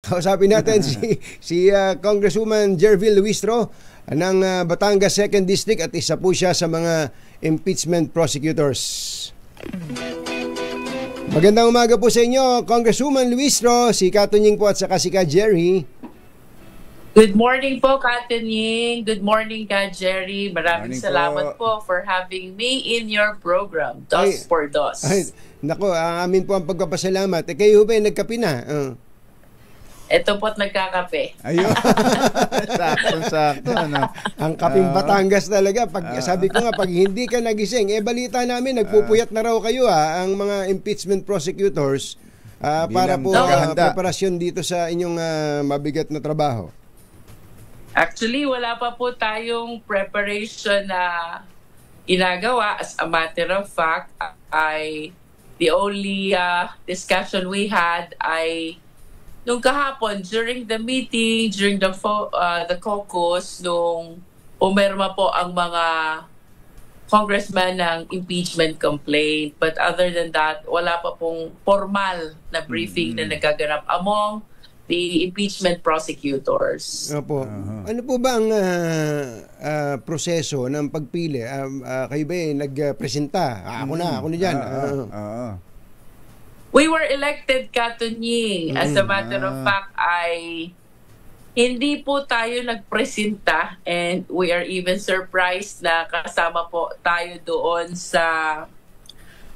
Kausapin natin si Congresswoman Jervil Luistro ng Batangas 2nd District at isa po siya sa mga impeachment prosecutors. Magandang umaga po sa inyo, Congresswoman Luistro, si Katunying po at saka si Ka Jerry. Good morning po, Katunying. Good morning, Ka Jerry. Maraming salamat po for having me in your program, Dos for Dos. Nako, amin po ang pagpapasalamat. Kayo ba nagkape na? Ito po't nagkakape. Ayun. Sakto. Ano? Ang kaping Batangas talaga. Sabi ko nga, pag hindi ka nagising, balita namin, nagpupuyat na raw kayo ang mga impeachment prosecutors para po preparasyon dito sa inyong mabigat na trabaho. Actually, wala pa po tayong preparation na ginagawa. As a matter of fact, the only discussion we had ay nung kahapon, during the meeting, during the caucus, nung pumirma po ang mga congressman ng impeachment complaint. But other than that, wala pa pong formal na briefing na nagaganap among the impeachment prosecutors. Opo. Ano po ba ang proseso ng pagpili? Kayo ba nagpresenta? Ako na dyan. We were elected, Katunying. As a matter of fact, hindi po tayo nagpresenta, and we are even surprised na kasama po tayo doon sa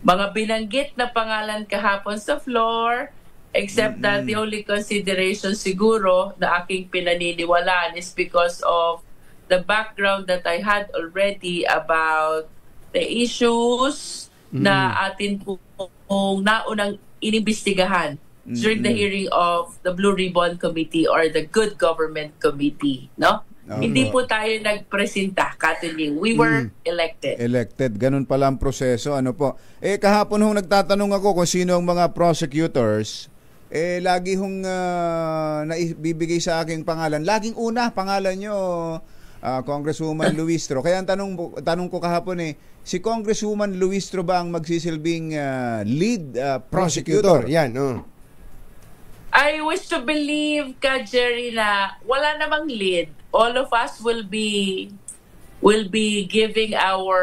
mga binanggit na pangalan kahapon sa floor, except that the only consideration siguro na aking pinaniniwalaan is because of the background that I had already about the issues na atin pong naunang inimbestigahan during the hearing of the Blue Ribbon Committee or the Good Government Committee, no? Hindi po tayo nagpresenta, Katunying. We were elected. Elected. Ganun pala ang proseso. Ano po? Kahapon hong nagtatanong ako kung sino ang mga prosecutors. Lagi hong naibibigay sa aking pangalan. Laging una, pangalan nyo, Congresswoman Luistro. Kaya ang tanong ko kahapon si Congresswoman Luistro ba ang magsisilbing lead prosecutor? Yan, I wish to believe, Ka Jerry, na wala namang lead. All of us will be giving our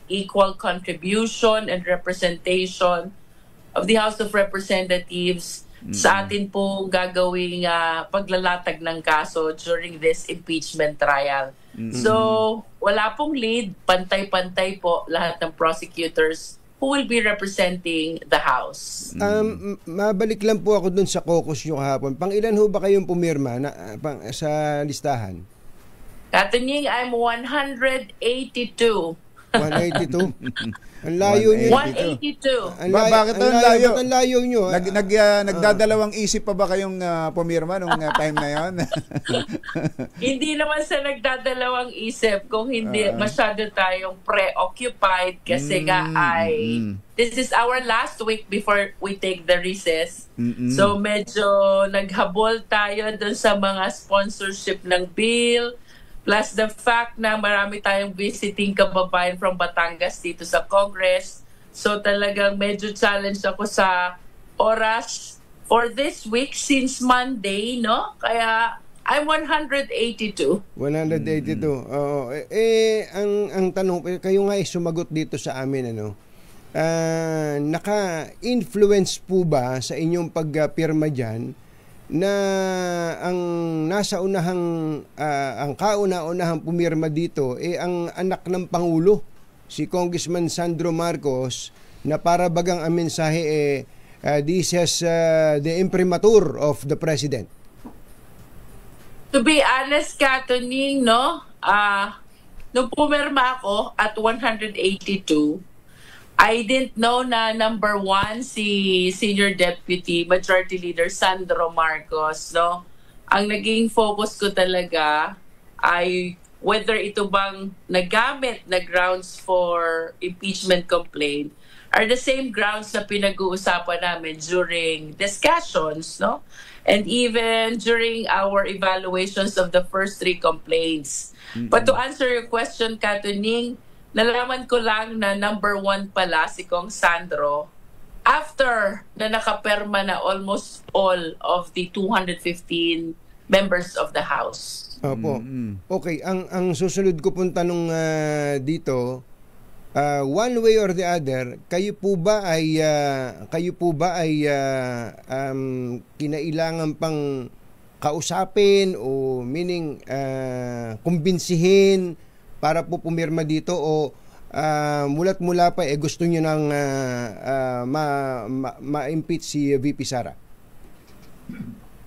equal contribution and representation of the House of Representatives sa atin po gagawing paglalatag ng kaso during this impeachment trial. So, wala pong lead, pantay-pantay po lahat ng prosecutors who will be representing the House. Mabalik lang po ako dun sa caucus nyo kahapon. Pang-ilan ho ba kayong pumirma sa listahan? Katunying, I'm 182. 182? Ang layo nyo. 182. Bakit ang layo? Ang layo nyo. Nagdadalawang isip pa ba kayong pumirma nung time na yon? Hindi naman sa nagdadalawang isip kung hindi masyado tayong preoccupied kasi this is our last week before we take the recess. So medyo naghabol tayo dun sa mga sponsorship ng bill. Plus the fact na marami tayong visiting kababayan from Batangas dito sa Congress. So talagang medyo challenge ako sa oras for this week since Monday, no? Kaya I'm 182. 182. Oo. Ang tanong, kayo nga sumagot dito sa amin, naka-influence po ba sa inyong pagpirma dyan na ang nasa ang kauna-unahang pumirma dito ang anak ng Pangulo, si Congressman Sandro Marcos, na para bagang ang mensahe this is the imprimatur of the President? To be honest, Katunying, nung pumirma ako at 182, I didn't know na number 1 si Senior Deputy Majority Leader Sandro Marcos, no? Ang naging focus ko talaga ay whether ito bang nagamit na grounds for impeachment complaint are the same grounds na pinag-uusapan namin during discussions, no? And even during our evaluations of the first 3 complaints. But to answer your question, Katunying, nalaman ko lang na number 1 pala si Kong Sandro after na nakaperma na almost all of the 215 members of the House. Opo. Okay, ang susunod ko pong tanong dito, one way or the other, kayo po ba ay kinailangan pang kausapin o meaning kumbinsihin para po pumirma dito, o mulat mula pa gusto niyo nang ma-impeach si VP Sara?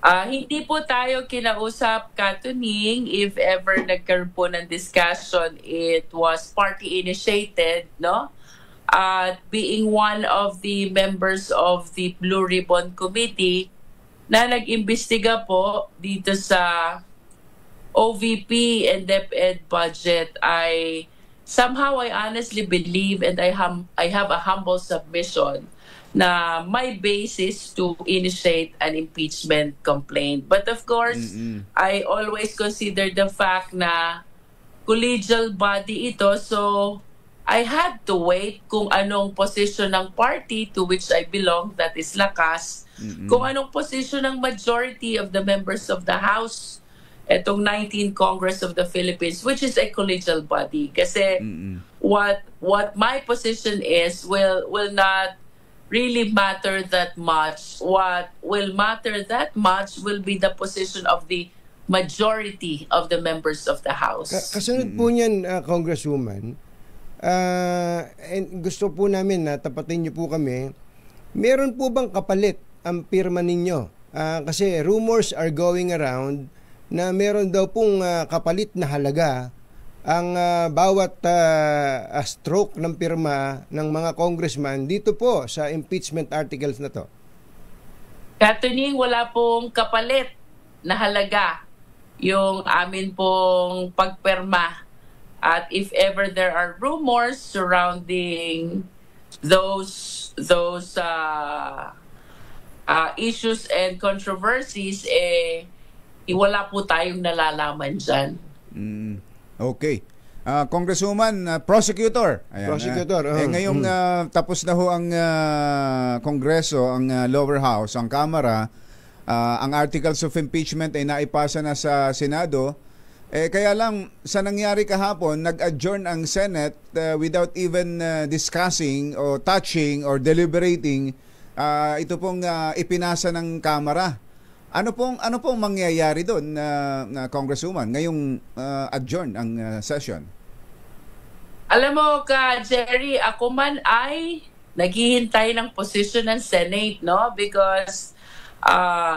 Hindi po tayo kinausap, Katuning. If ever nagkaroon po ng discussion, it was party initiated, no? Being one of the members of the Blue Ribbon Committee na nag-imbestiga po dito sa OVP and DepEd budget, somehow I honestly believe, and I have a humble submission na may basis to initiate an impeachment complaint. But of course, I always consider the fact na collegial body ito, so I had to wait kung anong position ng party to which I belong, that is Lakas, kung anong position ng majority of the members of the House, etong 19th Congress of the Philippines, which is a collegial body. Kasi what my position is will not really matter that much. What will matter that much will be the position of the majority of the members of the House. Kasunod po niyan, Congresswoman, and gusto po namin na tapatin niyo po kami, meron po bang kapalit ang pirma ninyo? Kasi rumors are going around na meron daw pong kapalit na halaga ang bawat stroke ng pirma ng mga congressman dito po sa impeachment articles na to. Katuning, wala pong kapalit na halaga yung amin pong pagpirma. At if ever there are rumors surrounding those issues and controversies, wala po tayong nalalaman dyan. Okay. Congresswoman, prosecutor. Ayan, Prosecutor. ngayong tapos na ho ang Kongreso, ang lower house, ang Kamara, ang articles of impeachment ay naipasa na sa Senado. Kaya lang, sa nangyari kahapon, nag-adjourn ang Senate without even discussing o touching or deliberating ito pong ipinasa ng Kamara. Ano pong mangyayari doon, na Congresswoman, ngayong adjourn ang session? Alam mo Jerry, ako man ay naghihintay ng position ng Senate, no? Because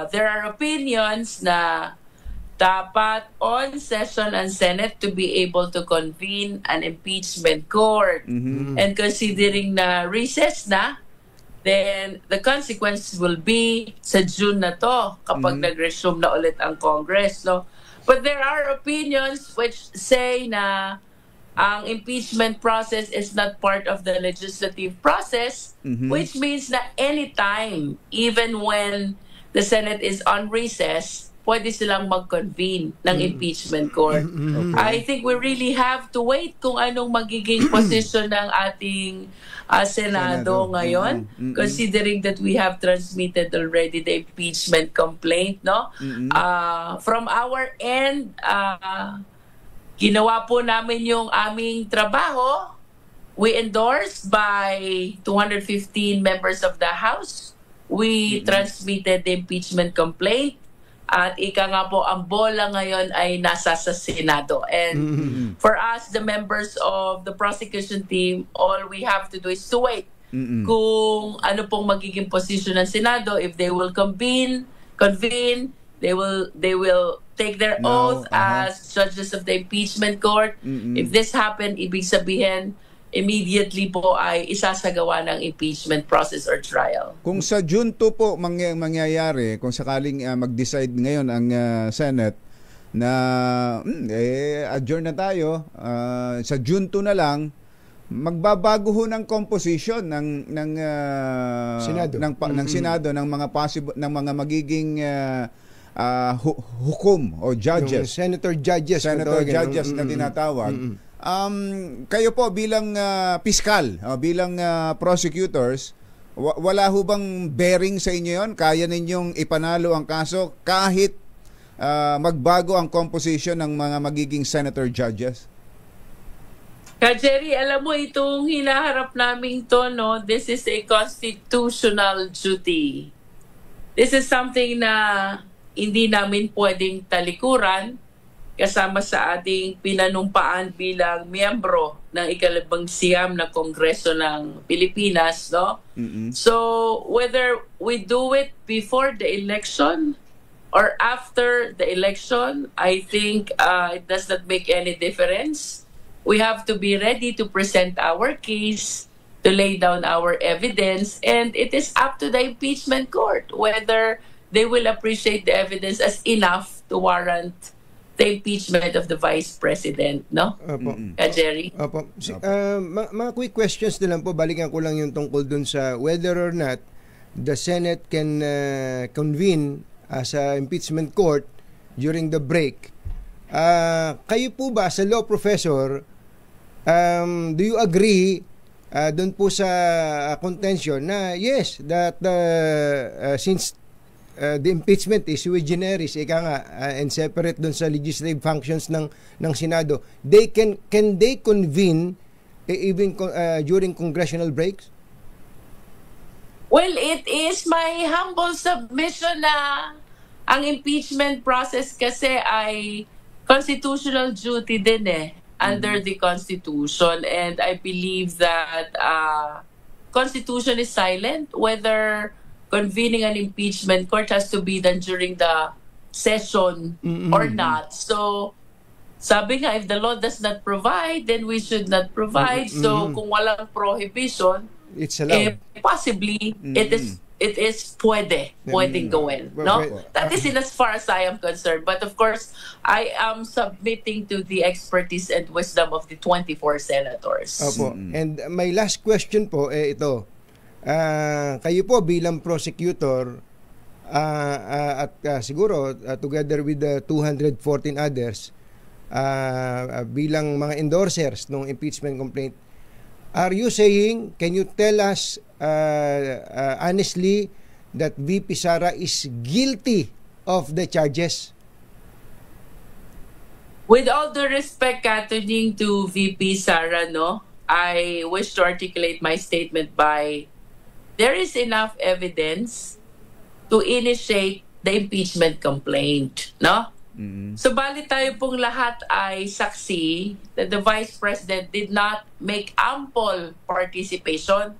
there are opinions na dapat on session ang Senate to be able to convene an impeachment court. And considering na recess na, then the consequences will be sa June na to kapag nag-resume na ulit ang Congress, no? But there are opinions which say na ang impeachment process is not part of the legislative process, which means na anytime, even when the Senate is on recess, pwede silang mag-convene ng impeachment court. I think we really have to wait kung anong magiging position ng ating Senado ngayon, considering that we have transmitted already the impeachment complaint, no? From our end, ginawa po namin yung aming trabaho. We endorsed by 215 members of the House. We transmitted the impeachment complaint. At ika nga po, ang bola ngayon ay nasa sa Senado. And for us, the members of the prosecution team, all we have to do is to wait kung ano pong magiging position ng Senado. If they will convene, they will take their oath as judges of the impeachment court. If this happen, ibig sabihin, immediately po ay isasagawa ng impeachment process or trial. Kung sa June 2 po mangyayari, kung sakaling mag-decide ngayon ang Senate na adjourn na tayo, sa June 2 na lang, magbabago ho ng composition ng Senado. ng Senado, ng mga ng mga magiging hukom o judges. Yung senator judges na tinatawag. Kayo po bilang piskal, bilang prosecutors, Wala ho bang bearing sa inyo yon? Kaya ninyong ipanalo ang kaso kahit magbago ang composition ng mga magiging senator judges? Jerry, alam mo itong hinaharap namin to, no? This is a constitutional duty. This is something na hindi namin pwedeng talikuran kasama sa ating pinanumpaan bilang miyembro ng ikalabang siyam na Kongreso ng Pilipinas, no? So, whether we do it before the election or after the election, I think it does not make any difference. We have to be ready to present our case, to lay down our evidence, and it is up to the impeachment court whether they will appreciate the evidence as enough to warrant the impeachment of the Vice President, no? Opo. Jerry? Opo. Mga quick questions na lang po, balikan ko lang yung tungkol dun sa whether or not the Senate can convene as a impeachment court during the break. Kayo po ba sa law professor, do you agree doon po sa contention na yes, that since the impeachment is sui generis, ika nga, and separate doon sa legislative functions ng Senado, they can they convene even during congressional breaks? Well, it is my humble submission na ang impeachment process kasi ay constitutional duty din under the Constitution, and I believe that Constitution is silent whether convening an impeachment court has to be done during the session or not. So sabi nga, if the law does not provide, then we should not provide. So kung walang prohibition, it's allowed. Possibly it is pwedeng gawin, no? That is in as far as I am concerned. But of course, I am submitting to the expertise and wisdom of the 24 senators. Opo. And my last question po, ito. Kayo po bilang prosecutor at siguro together with the 214 others bilang mga endorsers ng impeachment complaint, are you saying, can you tell us honestly that VP Sara is guilty of the charges? With all due respect, Katunying, to VP Sara, no, I wish to articulate my statement by there is enough evidence to initiate the impeachment complaint, no? So bali tayo pong lahat ay saksi that the Vice President did not make ample participation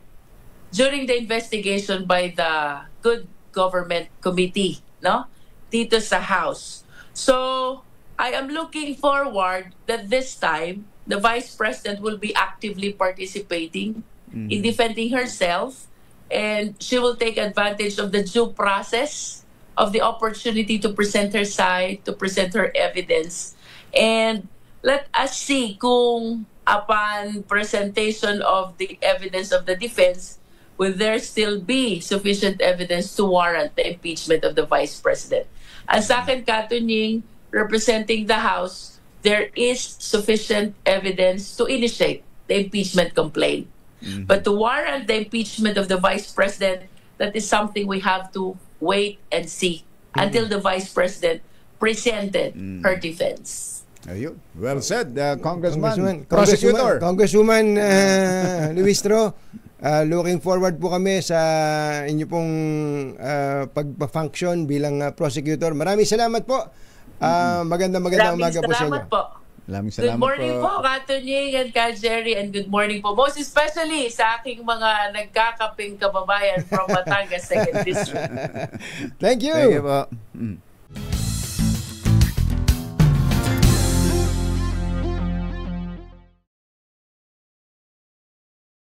during the investigation by the Good Government Committee, no? Dito sa House. So I am looking forward that this time the Vice President will be actively participating in defending herself, and she will take advantage of the due process of the opportunity to present her side, to present her evidence. And let us see kung upon presentation of the evidence of the defense, will there still be sufficient evidence to warrant the impeachment of the Vice President. Ang sa akin, Katunying, representing the House, there is sufficient evidence to initiate the impeachment complaint. But to warrant the impeachment of the Vice President, that is something we have to wait and see until the Vice President presented her defense. Ayun. Well said, Prosecutor. Congresswoman Luistro, looking forward po kami sa inyo pong pagpa-function bilang prosecutor. Maraming salamat po. Magandang umaga po sa inyo. Salamat good morning po, Katunying and Jerry, and good morning po most especially sa aking mga nagkakaping kababayan from Batangas 2nd District. Thank you. Thank you po.